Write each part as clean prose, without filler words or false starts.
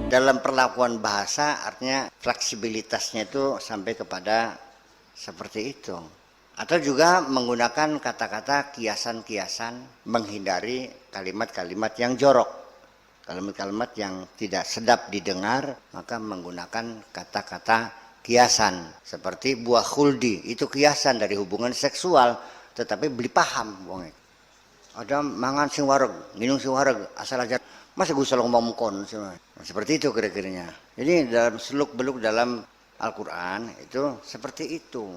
Dalam perlakuan bahasa artinya fleksibilitasnya itu sampai kepada seperti itu. Atau juga menggunakan kata-kata kiasan-kiasan menghindari kalimat-kalimat yang jorok. Kalimat-kalimat yang tidak sedap didengar, maka menggunakan kata-kata kiasan. Seperti buah khuldi, itu kiasan dari hubungan seksual, tetapi beli paham. Ada mangan sing wareg, minum sing wareg, asal aja. Masa gue selalu ngomong kon. Seperti itu kira-kiranya. Jadi dalam seluk-beluk dalam Al-Quran itu seperti itu.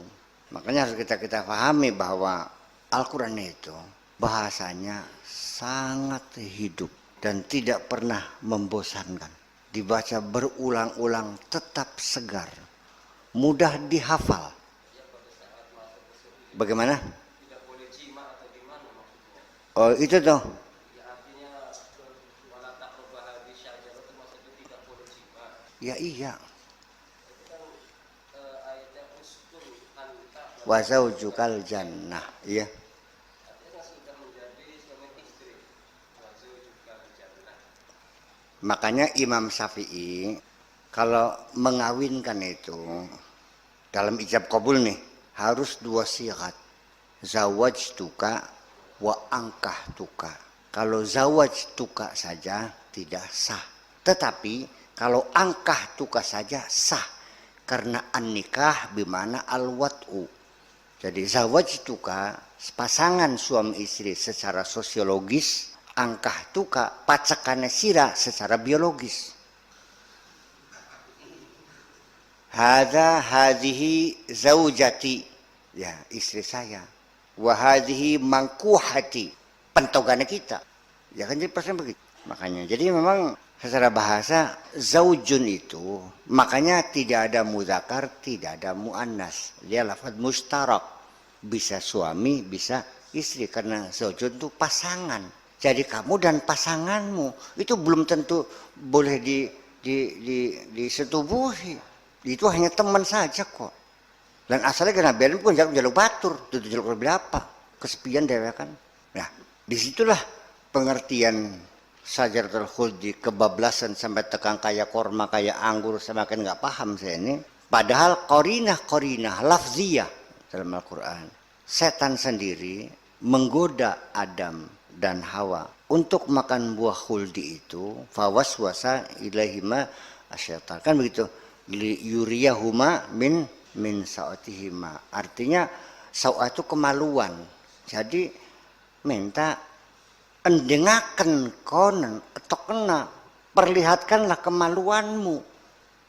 Makanya harus kita pahami bahwa Al-Quran itu bahasanya sangat hidup dan tidak pernah membosankan. Dibaca berulang-ulang tetap segar, mudah dihafal. Bagaimana? Oh itu tuh. Ya iya. Wa zaujukal jannah, iya. Makanya Imam Syafi'i kalau mengawinkan itu dalam ijab kabul nih harus dua syigat. Zawajtuka wa ankahtuka. Kalau zawajtuka saja tidak sah. Tetapi kalau ankahtuka saja sah. Karena an-nikah bimana al-wat'u. Jadi zawajtuka pasangan suami istri secara sosiologis, ankahtuka pacakannya sira secara biologis. Hadhihi zaujati, ya istri saya. Wa hadhihi mangkuhati, pentogannya kita. Ya kan jadi persen begitu. Makanya jadi memang secara bahasa zaujun itu makanya tidak ada mudzakar, tidak ada muannas. Dia lafaz mustarak. Bisa suami, bisa istri karena zaujun itu pasangan. Jadi kamu dan pasanganmu itu belum tentu boleh disetubuhi. Itu hanya teman saja kok. Dan asalnya kena beli pun jaluk batur, itu jaluk berapa? Kesepian dewe kan. Nah, disitulah pengertian Syajaratul Khuldi, kebablasan sampai tekan kayak korma, kayak anggur, semakin nggak paham saya ini. Padahal korinah lafziyah dalam Al-Quran. Setan sendiri menggoda Adam dan Hawa untuk makan buah khuldi itu. Fawaswasa ilaihima asyaitan. Kan begitu. Yuriyahuma min sa'atihima. Artinya sa'at itu kemaluan. Jadi minta endengaken konen atau kena perlihatkanlah kemaluanmu.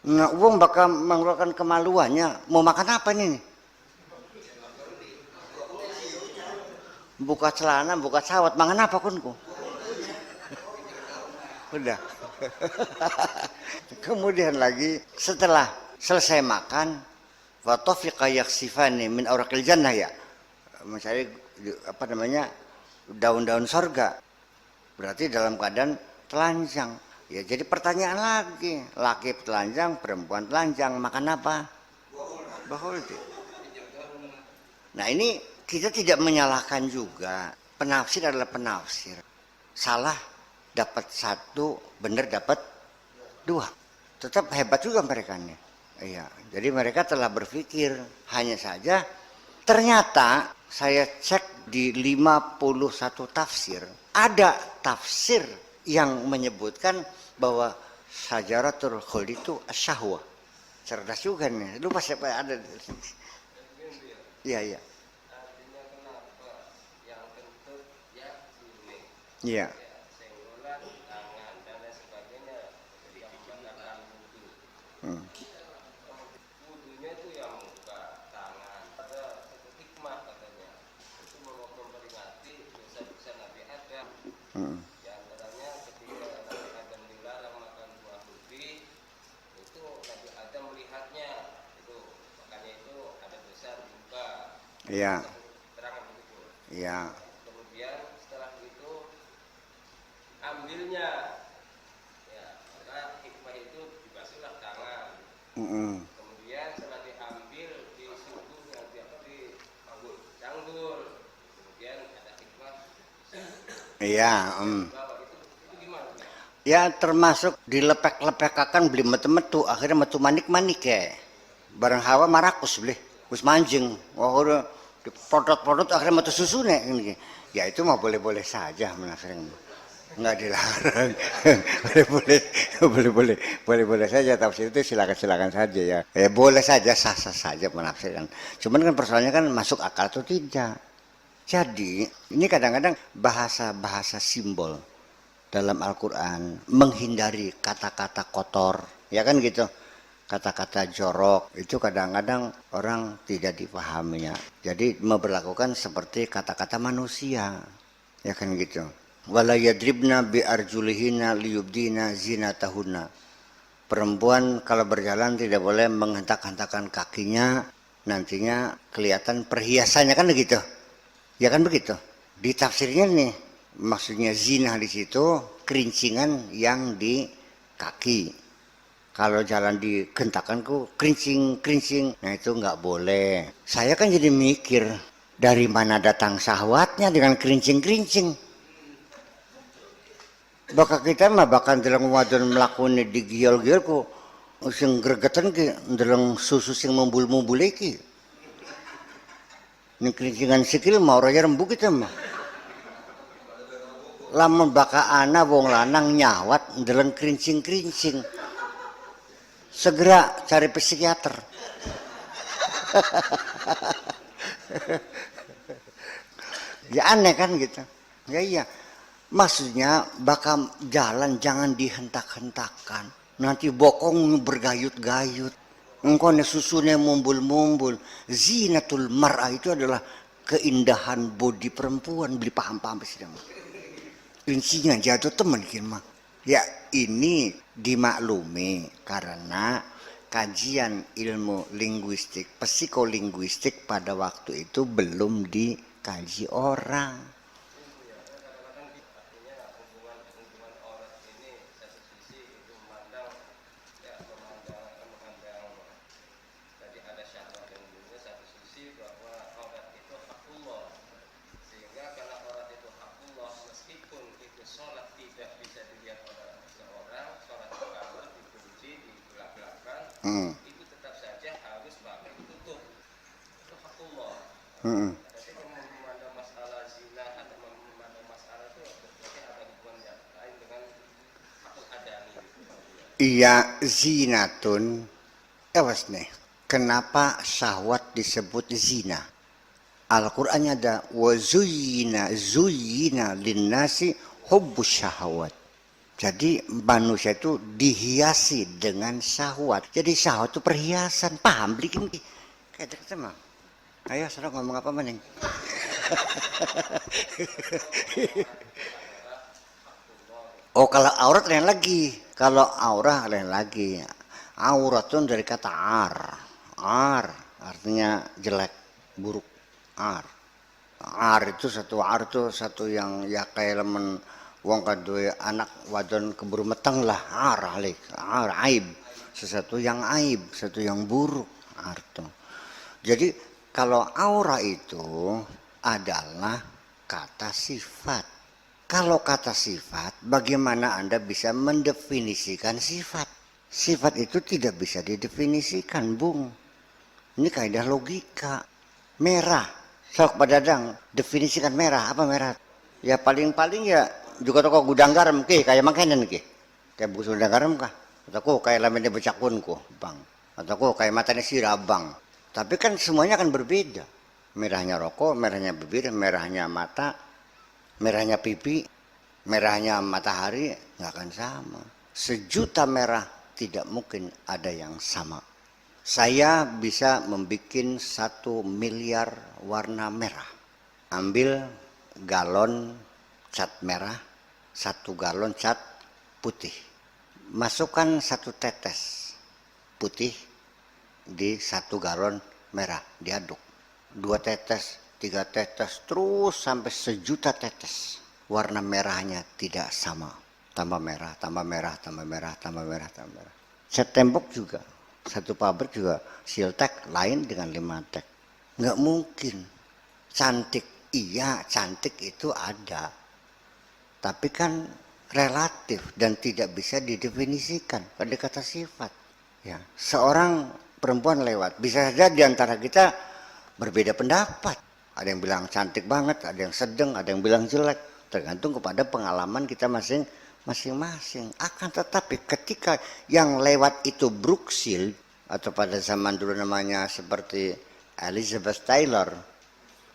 Nah, uang bakal mengeluarkan kemaluannya. Mau makan apa nih? Buka celana, buka sawat, mangan apa kunku? Udah. Kemudian lagi setelah selesai makan, fatofiqa yaksifani min auraqil jannah, ya. Mencari apa namanya? Daun-daun sorga. Berarti dalam keadaan telanjang. Ya, jadi pertanyaan lagi, laki telanjang, perempuan telanjang, makan apa? Bahuldi. Nah, ini kita tidak menyalahkan juga. Penafsir adalah penafsir. Salah dapat satu, benar dapat dua. Tetap hebat juga mereka nih. Iya, jadi mereka telah berpikir. Hanya saja ternyata saya cek di 51 tafsir, ada tafsir yang menyebutkan bahwa Syajaratul Khuldi itu asyahwah. Cerdas juga nih. Lupa siapa yang ada di sini. Iya, iya. Artinya kenapa yang kentut ya ini. Iya. Senggolan, tangan dan lain sebagainya diambangkan wudhu. Wudhunya itu yang muka, tangan. Ada satu hikmah katanya. Itu memperingati dosa-dosa Nabi Adam. Di antaranya ketika Nabi Adam dilarang makan buah khuldi, itu Nabi Adam melihatnya. Itu makanya itu ada dosa muka. Iya. Terangan begitu. Iya. Kemudian setelah itu ambilnya, ya, maka hikmah itu dibasuhlah tangan. Kemudian setelah diambil disuguh di panggul, canggul. Kemudian ada hikmah. Iya. Bahwa itu gimana? Ya termasuk dilepek-lepekakan beli metu-metu, akhirnya metu manik-manik ya. Barang hawa marakus beli, terus manjing. Wah udah diprodot-prodot akhirnya metu susu nih. Ya itu mah boleh-boleh saja menafsirkan. Nggak dilarang. boleh-boleh saja, tafsir itu silakan saja ya. Boleh saja, sah-sah saja menafsirkan. Cuman kan persoalannya kan masuk akal atau tidak. Jadi ini kadang-kadang bahasa-bahasa simbol dalam Al-Quran menghindari kata-kata kotor, ya kan gitu. Kata-kata jorok itu kadang-kadang orang tidak dipahaminya. Jadi memperlakukan seperti kata-kata manusia, ya kan gitu. Wala yadribna bi arjulihina liyubdina zinatahunna. Perempuan kalau berjalan tidak boleh menghentak-hentakan kakinya, nantinya kelihatan perhiasannya, kan begitu. Ya kan begitu. Di tafsirnya nih, maksudnya zina di situ kerincingan yang di kaki. Kalau jalan di gentakanku kerincing, nah itu nggak boleh. Saya kan jadi mikir, dari mana datang syahwatnya dengan kerincing. Bakal kita mah bakal dalam wadon melakoni di giol-giol ku sing gregetan ki dalam susu sing mumbul-mumbul iki. Ini kerincingan sikil mau raya rembuk kita mah. Lamun baka ana wong lanang nyawat dalam kerincing. Segera cari psikiater. Ya aneh kan gitu. Ya iya. Maksudnya bakal jalan jangan dihentak-hentakan. Nanti bokong bergayut-gayut. Engkau susunya mumbul-mumbul. Zinatul mar'ah itu adalah keindahan bodi perempuan. Beli paham-paham sedang. Kuncinya jatuh teman mah. Ya ini dimaklumi karena kajian ilmu linguistik, psikolinguistik pada waktu itu belum dikaji orang. Itu tetap saja harus pakai tutup. Itu hakullah. Tapi memandang masalah zina atau memandang masalah itu berarti ada hubungan yang lain dengan hakul adami. Iya zinatun. Awas nih. Kenapa syahwat disebut zina? Al-Qur'annya ada wa zuyyina linnasi hubbus syahwat. Jadi manusia itu dihiasi dengan syahwat. Jadi syahwat itu perhiasan. Paham bikin kayak kita mah. Ayo sekarang ngomong apa mending? Oh kalau aurat lain lagi. Kalau aurah lain lagi. Aurat itu dari kata ar. Ar artinya jelek, buruk. Ar. Ar itu satu yang ya kayak lemen wong kadue anak wadon keburu meteng lah, ar aib, sesuatu yang aib, sesuatu yang buruk arto. Jadi kalau aura itu adalah kata sifat. Kalau kata sifat, bagaimana Anda bisa mendefinisikan sifat? Sifat itu tidak bisa didefinisikan, Bung. Ini kaidah logika. Merah, sok padadang, definisikan merah, apa merah? Ya paling-paling ya juga toko gudang garam ke kayak makanan ke kayak buku gudang garam kah atau kayak laminnya becakun ko bang atau kayak matanya sirabang, tapi kan semuanya akan berbeda. Merahnya rokok, merahnya bibir, merahnya mata, merahnya pipi, merahnya matahari nggak akan sama. Sejuta merah tidak mungkin ada yang sama. Saya bisa membuat 1 miliar warna merah. Ambil galon cat merah, 1 galon cat putih. Masukkan 1 tetes putih di 1 galon merah, diaduk. 2 tetes, 3 tetes, terus sampai 1.000.000 tetes. Warna merahnya tidak sama. Tambah merah, tambah merah, tambah merah, tambah merah, tambah merah. Cat tembok juga, 1 pabrik juga Siltek lain dengan 5 tek. Nggak mungkin. Cantik, iya cantik itu ada. Tapi kan relatif dan tidak bisa didefinisikan pada kata sifat. Ya, seorang perempuan lewat, bisa saja di antara kita berbeda pendapat. Ada yang bilang cantik banget, ada yang sedang, ada yang bilang jelek, tergantung kepada pengalaman kita masing-masing. Akan tetapi ketika yang lewat itu Brooke Shields, atau pada zaman dulu namanya seperti Elizabeth Taylor,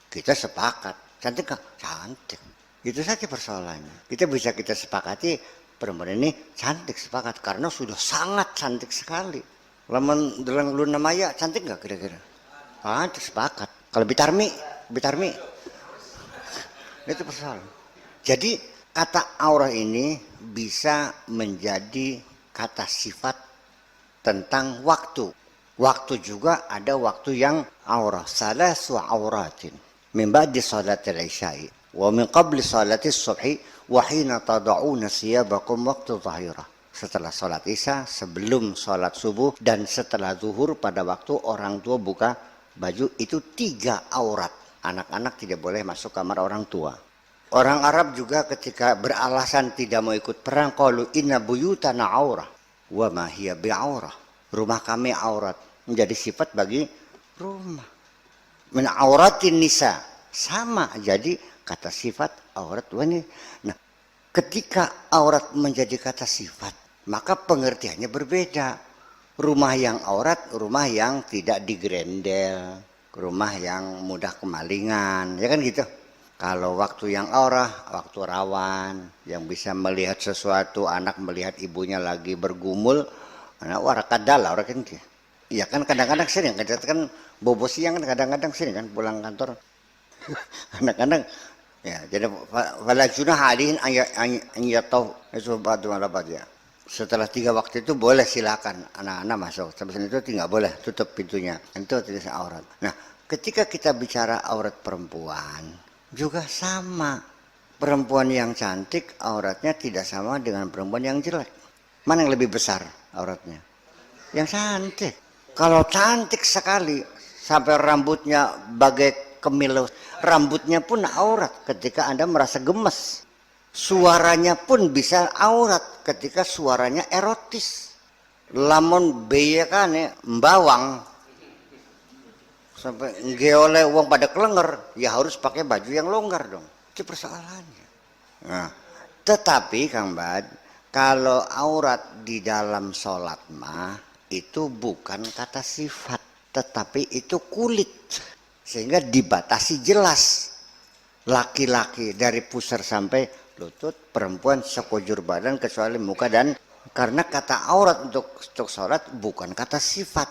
kita sepakat, cantik gak? Cantik. Itu saja persoalannya. Kita sepakati perempuan ini cantik, sepakat karena sudah sangat cantik sekali. Lamun dalam Luna Maya cantik nggak kira-kira? Cantik, sepakat. Kalau Bitarmi itu persoalan. Jadi kata aurah ini bisa menjadi kata sifat tentang waktu. Waktu juga ada waktu yang aurah. Salasu auratin min ba'di salatil isya'i wa min qabli salatis subhi wa hina tada'una siyabakum waqtu dhahirah. Setelah sholat isya, sebelum sholat subuh, dan setelah zuhur pada waktu orang tua buka baju, itu 3 aurat. Anak-anak tidak boleh masuk kamar orang tua. Orang Arab juga ketika beralasan tidak mau ikut perang, qalu inna buyutana aurah wa ma hiya bi'aurah. Rumah kami aurat, menjadi sifat bagi rumah. Min auratin nisa, sama jadi kata sifat aurat wanita. Nah, ketika aurat menjadi kata sifat, maka pengertiannya berbeda. Rumah yang aurat, rumah yang tidak digrendel, rumah yang mudah kemalingan, ya kan gitu. Kalau waktu yang aurah, waktu rawan, yang bisa melihat sesuatu, anak melihat ibunya lagi bergumul, anak warakadala orang kan gitu. Iya kan kadang-kadang sering, kan bobo siang kan kadang-kadang sering kan pulang kantor. Anak-anak ya, jadi wala junah alihin anyatau itu batu malabat ya. Setelah 3 waktu itu boleh silakan anak-anak masuk. Sampai itu tidak boleh, tutup pintunya. Itu tidak aurat. Nah, ketika kita bicara aurat perempuan, juga sama. Perempuan yang cantik auratnya tidak sama dengan perempuan yang jelek. Mana yang lebih besar auratnya? Yang cantik. Kalau cantik sekali sampai rambutnya bagai kemilau, rambutnya pun aurat ketika Anda merasa gemes. Suaranya pun bisa aurat ketika suaranya erotis. Lamun beyekane mbawang sampai ngeole uang pada kelenger, ya harus pakai baju yang longgar dong. Itu persoalannya. Nah, tetapi Kang Bad, kalau aurat di dalam sholat mah itu bukan kata sifat, tetapi itu kulit, sehingga dibatasi jelas. Laki-laki dari pusar sampai lutut, perempuan sekujur badan kecuali muka, dan karena kata aurat untuk sholat bukan kata sifat,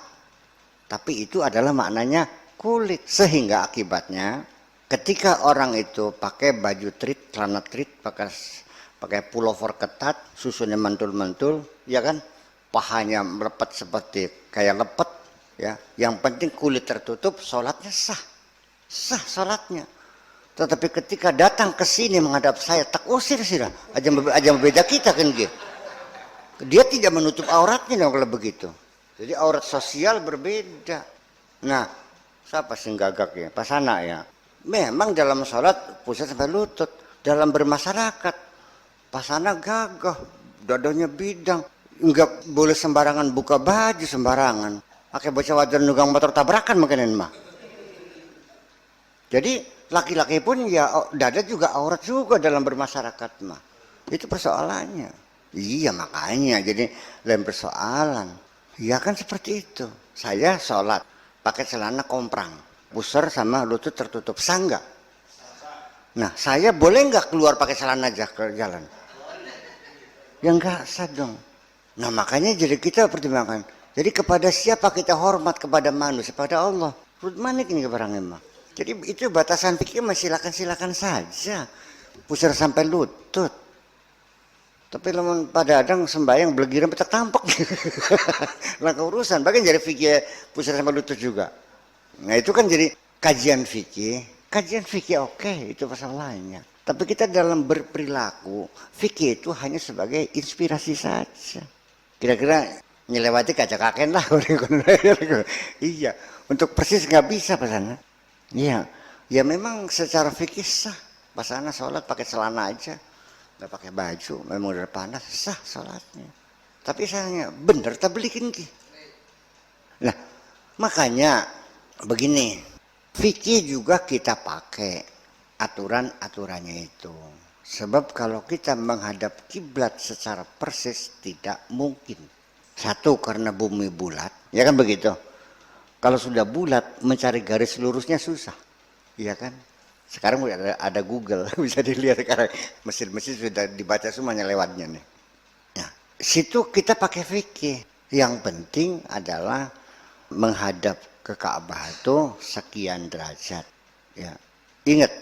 tapi itu adalah maknanya kulit, sehingga akibatnya ketika orang itu pakai baju trit, celana trit, pakai pullover ketat, susunnya mantul-mantul, ya kan, pahanya melepet seperti kayak lepet, ya, yang penting kulit tertutup, sholatnya sah sholatnya. Tetapi ketika datang ke sini menghadap saya, tak usir sih dah. Aja beda kita kan gitu. Dia tidak menutup auratnya dong kalau begitu. Jadi aurat sosial berbeda. Nah, siapa sih gagak ya? Pasana ya. Memang dalam sholat pusat sampai lutut. Dalam bermasyarakat, pasana gagah, dadanya bidang. Enggak boleh sembarangan buka baju sembarangan. Pakai bocah wajar nugang motor tabrakan mungkin mah. Jadi laki-laki pun ya dada juga aurat juga dalam bermasyarakat mah. Itu persoalannya. Iya makanya jadi lain persoalan. Ya kan seperti itu. Saya sholat pakai celana komprang, pusar sama lutut tertutup, sah nggak? Nah saya boleh nggak keluar pakai celana aja ke jalan? Ya nggak sah dong. Nah makanya jadi kita pertimbangkan. Jadi kepada siapa kita hormat? Kepada manusia, kepada Allah. Rut manik ini barangnya mah. Jadi itu batasan fikih mah silakan saja. Pusar sampai lutut. Tapi lamun pada adang sembahyang belegiran petak tampak. Langkah urusan. Bagian jadi fikih pusar sampai lutut juga. Nah itu kan jadi kajian fikih. Kajian fikih oke, itu masalahnya. Tapi kita dalam berperilaku, fikih itu hanya sebagai inspirasi saja. Kira-kira nyelewati kaca kaken lah. Iya, untuk persis nggak bisa pasana. Iya, ya memang secara fikih sah. Pasana sholat pakai celana aja. nggak pakai baju, memang udah panas, sah sholatnya. Tapi sayangnya bener tak belikin ki. Nah makanya begini, fikih juga kita pakai aturan-aturannya itu. Sebab kalau kita menghadap kiblat secara persis tidak mungkin. Satu, karena bumi bulat, ya kan begitu. Kalau sudah bulat mencari garis lurusnya susah, iya kan? Sekarang udah ada Google, bisa dilihat sekarang mesin-mesin sudah dibaca semuanya lewatnya nih. Nah, situ kita pakai fikih. Yang penting adalah menghadap ke Ka'bah itu sekian derajat. Ya, ingat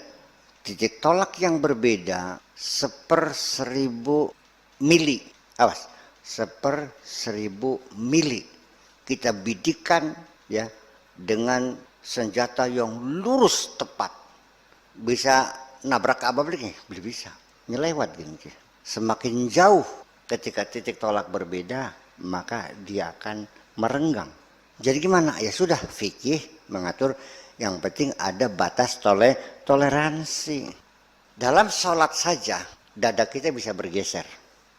titik tolak yang berbeda 1/1000 mili. Awas, 1/1000 mili. Kita bidikan ya dengan senjata yang lurus tepat. Bisa nabrak Ka'bah belum? Belum bisa. Nyelewat gitu. Semakin jauh ketika titik tolak berbeda, maka dia akan merenggang. Jadi gimana? Ya sudah, fikih mengatur yang penting ada batas toleransi. Dalam sholat saja, dada kita bisa bergeser.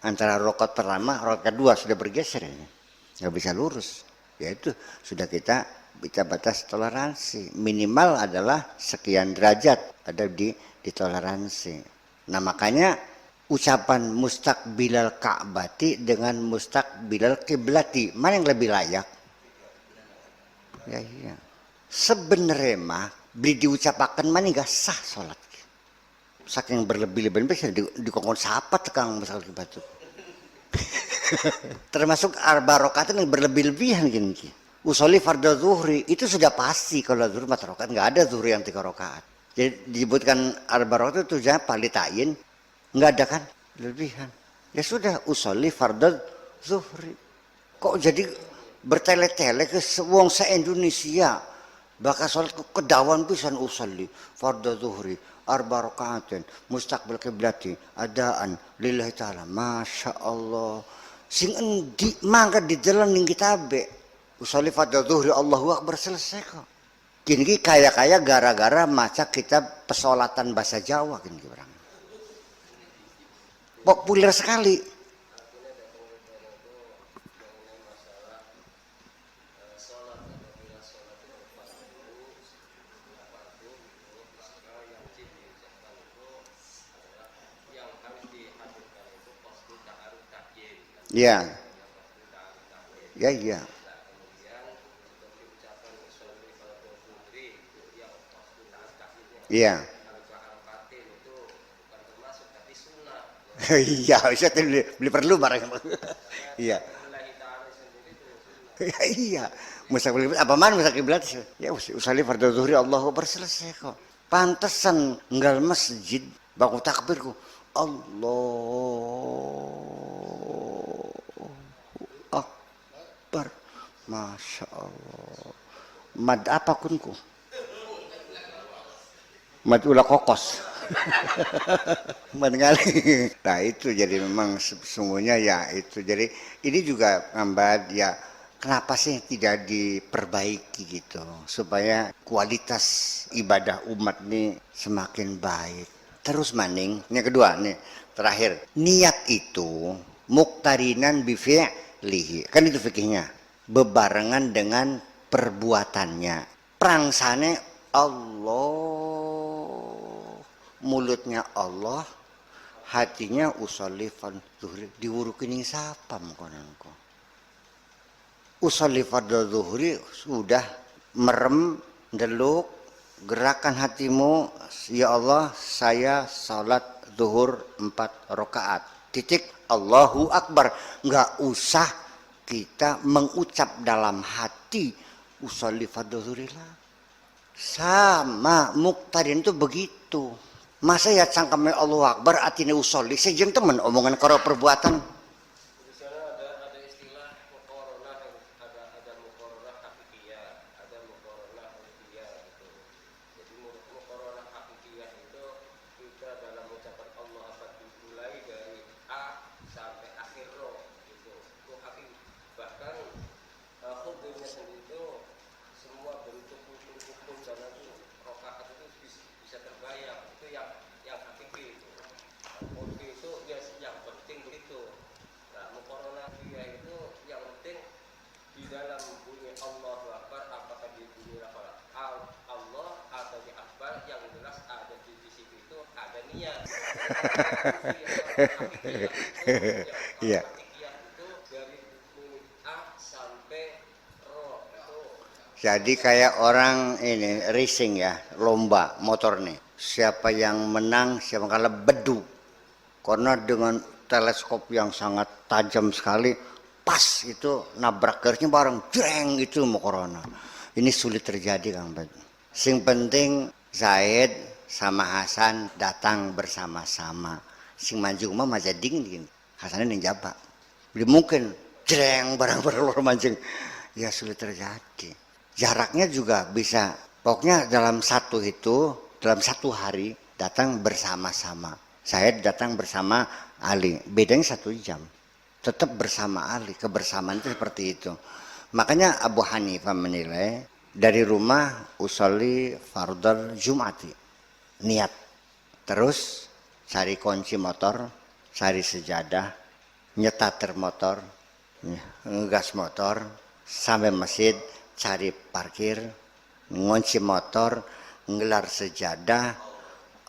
Antara rakaat pertama, rakaat kedua sudah bergeser ini. Nggak bisa lurus. Yaitu sudah kita batas toleransi. Minimal adalah sekian derajat ada di toleransi. Nah makanya ucapan mustaqbilal ka'bati dengan mustaqbilal kiblati, mana yang lebih layak? Ya iya. Sebenarnya mah beli diucapakan mana nggak sah sholat. Saking berlebih-lebihan bisa dikongkon sapa tekang masal kibatu. Termasuk arba rakaat yang berlebih-lebihan gini. Usolli fardhu zuhri itu sudah pasti kalau zuhur 4 rakaat, nggak ada zuhur yang 3 rakaat. Jadi disebutkan arba rakaat itu tujuannya palitain, nggak ada kan lebihan. Ya sudah usolli fardhu zuhri. Kok jadi bertele-tele ke wong se-Indonesia bakal sholat kedawan pisan usolli fardhu zuhri arba rakaatin mustaqbil kiblati adaan lillahi taala. Masya Allah, sing endi mangga di jalan ning kitabe usolli fardhu zuhri Allahu akbar, selesai kok. Gini kaya-kaya gara-gara maca kitab pesolatan bahasa Jawa gini orang. Populer sekali. Ya, ya, ya. Iya. Iya, bisa beli perlu barang. Iya. Iya. Mustaqbil apa man mustaqbil ya usolli fardhu zuhri Allahu akbar, selesai kok. Pantesan nggal masjid bangun takbir ku Allah akbar. Masya Allah. Mad apa kunku? Mad ulah kokos. Mengali. Nah itu jadi memang sesungguhnya ya itu. Jadi ini juga ngambat ya kenapa sih tidak diperbaiki gitu supaya kualitas ibadah umat ini semakin baik. Terus maning, yang kedua nih terakhir, niat itu muktarinan bifi'lihi. Kan itu fikihnya. Bebarengan dengan perbuatannya. Prangsane Allah, mulutnya Allah, hatinya usolli fardhu diurukin siapa mengkonanku. Usolli fardhu zuhri sudah merem deluk gerakan hatimu, ya Allah saya salat zuhur 4 rakaat. Titik, Allahu akbar. Enggak usah kita mengucap dalam hati usolli fardhu zuhri lah. Sama muktadin itu begitu. Masa ya cangkeme Allahu akbar atine usolli sejeng temen omongan karo perbuatan. Di sana ada istilah muqaranah, ada muqaranah hakikiyah, ada muqaranah ulfiyah gitu. Jadi muqaranah hakikiyah itu kita dalam ucapan Allah akbar dimulai dari A sampai akhir ro gitu. Itu hakiki. Bahkan hukumnya sendiri itu semua bentuk hukum dalam rakaat itu bisa terbayang. Itu yang hakiki itu. Ulfi itu Iya. Akikiyah itu dari mulai A sampai Ro itu. Jadi kayak orang ini racing ya, lomba motor nih. Siapa yang menang, siapa yang kalah bedu. Karena dengan teleskop yang sangat tajam sekali, pas itu nabrak garisnya bareng, jreng itu mau corona. Ini sulit terjadi Kang Bed. Sing penting Zaid sama Hasan datang bersama-sama. Sing mancing mah maja dingin, Hasannya ning jaba. Jadi mungkin jreng barang-barang luar mancing. Ya sulit terjadi. Jaraknya juga bisa. Pokoknya dalam satu hari datang bersama-sama. Saya datang bersama Ali, bedanya 1 jam. Tetap bersama Ali, kebersamaan itu seperti itu. Makanya Abu Hanifah menilai dari rumah usolli fardal jum'ati, niat. Terus cari kunci motor, cari sejadah, nyetater motor, ngegas motor, sampai masjid, cari parkir, ngunci motor, ngelar sejadah,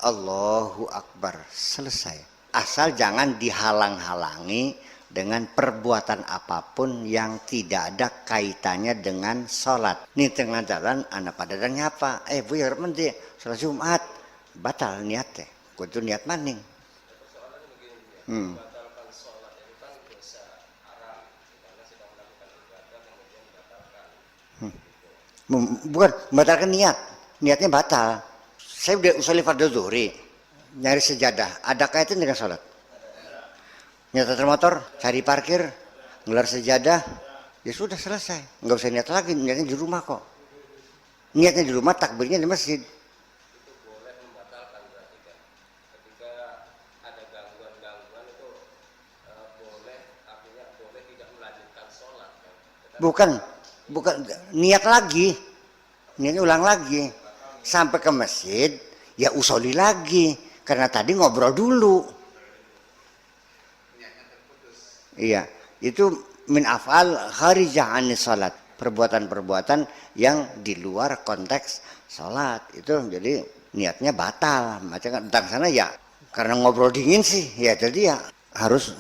Allahu Akbar, selesai. Asal jangan dihalang-halangi dengan perbuatan apapun yang tidak ada kaitannya dengan sholat. Nih tengah jalan anak pada nyapa, bu ya menti sholat Jumat batal niat teh, kudu niat maning. Persoalan begini ya, membatalkan sholat itu kan dosa haram karena sedang melakukan ibadah kemudian dibatalkan. Bukan membatalkan niat, niatnya batal. Saya udah usolli fardhu zuhri, nyari sejadah, ada kaitan dengan sholat? Nyetir motor, cari parkir, ngelar sejadah, ya sudah selesai. Nggak usah niat lagi, niatnya di rumah kok. Niatnya di rumah, takbirnya di masjid. Itu boleh membatalkan berarti kan? Ketika ada gangguan-gangguan itu boleh, artinya boleh tidak melanjutkan sholat kan? Bukan niat lagi, niatnya ulang lagi. Sampai ke masjid, ya usolli lagi. Karena tadi ngobrol dulu. Iya, itu min af'al kharijah anis salat, perbuatan-perbuatan yang di luar konteks salat. Itu jadi niatnya batal. Macam tentang sana ya karena ngobrol dingin sih, ya jadi ya harus.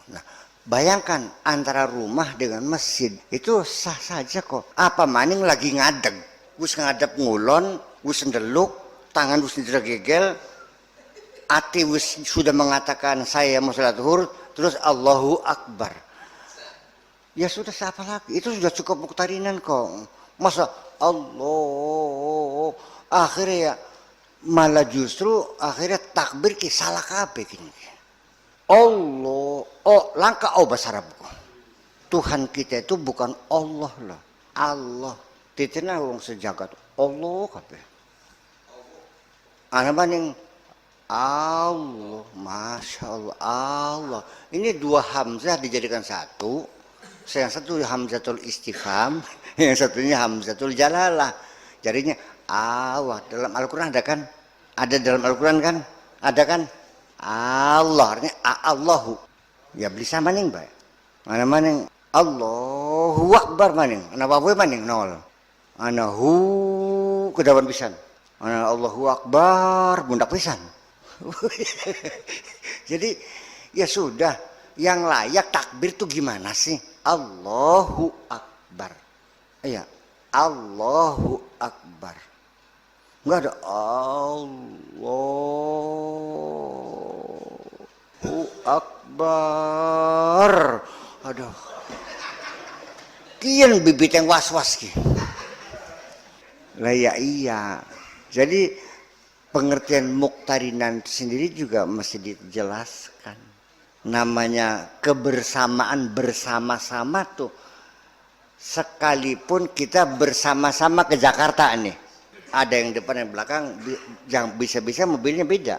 Nah, bayangkan antara rumah dengan masjid itu sah saja kok. Apa maning lagi ngadeg, wis ngadep ngulon, wis ndeluk, tangan wis gegel, hati wis sudah mengatakan saya mau salat zuhur, terus Allahu Akbar. Ya sudah siapa lagi? Itu sudah cukup muktarinan kok. Masa Allah akhirnya ya malah justru akhirnya takbir ki salah kabeh gini. Allah, langkah bahasa Arab. Tuhan kita itu bukan Allah lah. Allah. Titina wong sejagat Allah kabeh. Ana maning Allah, Masya Allah, Allah. Ini 2 hamzah dijadikan satu. Yang satu hamzatul istifham, yang satunya hamzatul jalalah. Jadinya Allah. Dalam Al-Quran ada kan? Ada dalam Al-Quran kan? Ada kan? Allah, artinya Allahu. Ya bisa maning baik. Mana maning Allahu Akbar maning. Ana apa maning nol. Ana hu kedawan pisan. Ana Allahu Akbar bundak pisan. Jadi ya sudah, yang layak takbir tuh gimana sih? Allahu Akbar. Iya, Allahu Akbar. Enggak ada Allahu Akbar. Aduh. Kian bibit yang was-was ki. Lah ya iya. Jadi pengertian muktarinan sendiri juga mesti dijelaskan. Namanya kebersamaan bersama-sama tuh. Sekalipun kita bersama-sama ke Jakarta nih. Ada yang depan yang belakang, yang bisa-bisa mobilnya beda.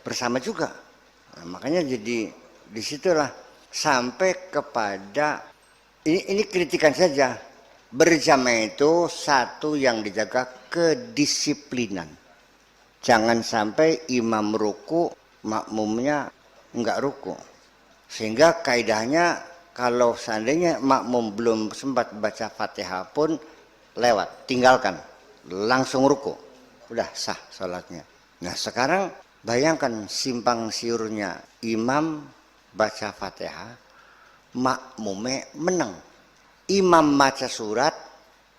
Bersama juga. Nah, makanya jadi disitulah sampai kepada, ini kritikan saja. Berjamaah itu satu yang dijaga kedisiplinan. Jangan sampai imam ruku, makmumnya enggak ruku. Sehingga kaidahnya kalau seandainya makmum belum sempat baca Fatihah pun lewat, tinggalkan, langsung ruku. Udah sah sholatnya. Nah sekarang Bayangkan simpang siurnya imam baca Fatihah, makmumnya menang. Imam baca surat,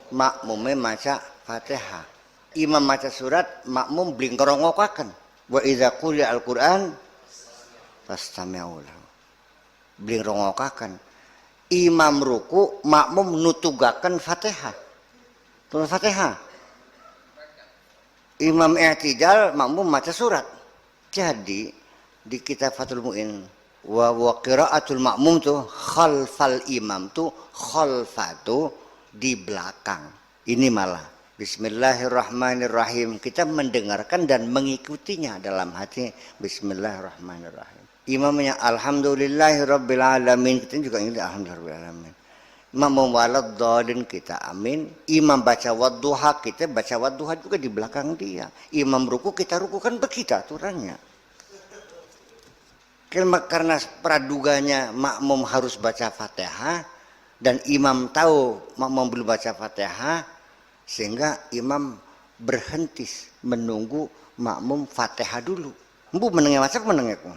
makmumnya baca Fatihah. Imam baca surat, makmum blingkerongokaken. Wa idza quri'a al-Qur'an fastami'u lahu. Blingkerongokaken. Imam ruku, makmum nutugaken Fatihah. Tulis Fatihah. Imam i'tidal, makmum baca surat. Jadi di kitab Fathul Mu'in wa qiraatul makmum tuh khalfal imam tuh khalfatu di belakang. Ini malah Bismillahirrahmanirrahim, kita mendengarkan dan mengikutinya dalam hati. Bismillahirrahmanirrahim. Imamnya alhamdulillahirabbil alamin, kita juga ingin alhamdulillahirabbil alamin. Imam waladhdallin, kita amin. Imam baca wadduha, kita baca wadduha juga di belakang dia. Imam ruku, kita ruku, kan begitu aturannya. Karena praduganya makmum harus baca Fatihah dan imam tahu makmum belum baca Fatihah, sehingga imam berhenti menunggu makmum Fatihah dulu. Embu menengnya masak menengnya ku.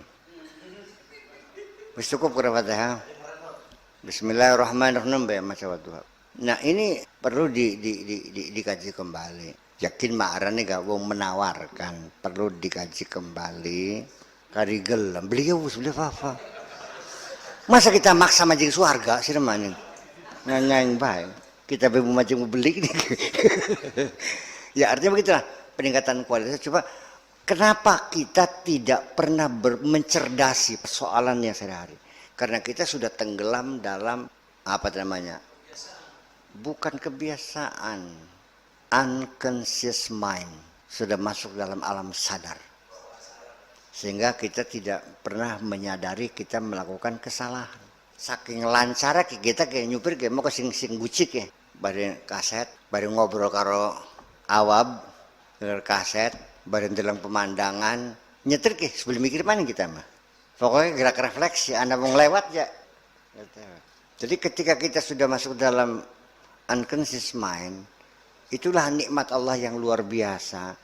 Wis cukup kira Fatihah. Bismillahirrahmanirrahim bae maca wadduha. Nah, ini perlu dikaji kembali. Yakin ma'arane gak wong menawarkan, perlu dikaji kembali. Karigel beliau apa? Masa kita maksa majing suarga sih namanya? Nyanyain baik. Kita beli majing beli nih. Ya artinya begitulah peningkatan kualitas. Coba kenapa kita tidak pernah mencerdasi persoalannya sehari-hari? Karena kita sudah tenggelam dalam apa namanya? Bukan kebiasaan, unconscious mind, sudah masuk dalam alam sadar. Sehingga kita tidak pernah menyadari kita melakukan kesalahan. Saking lancar kita kayak nyupir kayak mau ke sing gucik ya. Bari kaset, bari ngobrol karo awab, denger kaset, bari ndeleng pemandangan, nyetir ke sebelum mikir mana kita mah. Pokoknya gerak refleksi, Anda mau lewat ya. Jadi ketika kita sudah masuk dalam unconscious mind, itulah nikmat Allah yang luar biasa.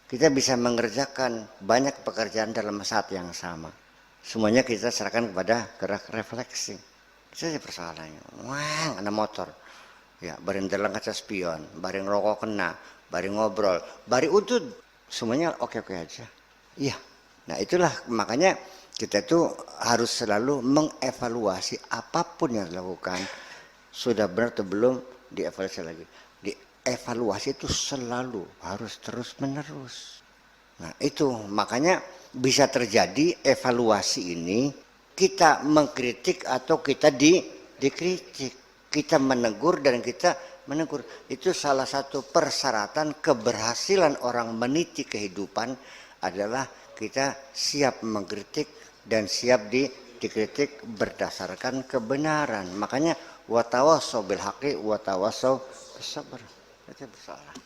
Kita bisa mengerjakan banyak pekerjaan dalam saat yang sama. Semuanya kita serahkan kepada gerak refleksi. Itu saja persoalannya. Wah, ada motor. Ya, bareng dalam kaca spion, bareng rokok kena, bareng ngobrol, bareng udut. Semuanya oke-oke aja. Iya. Nah, itulah makanya kita itu harus selalu mengevaluasi apapun yang dilakukan. Sudah benar atau belum, dievaluasi lagi. Evaluasi itu selalu harus terus-menerus. Nah, itu makanya bisa terjadi evaluasi ini kita mengkritik atau kita dikritik, kita menegur dan kita menegur. Itu salah satu persyaratan keberhasilan orang meniti kehidupan adalah kita siap mengkritik dan siap dikritik berdasarkan kebenaran. Makanya watawasau bil haqqi watawasau bis sabr. Itu bersalah.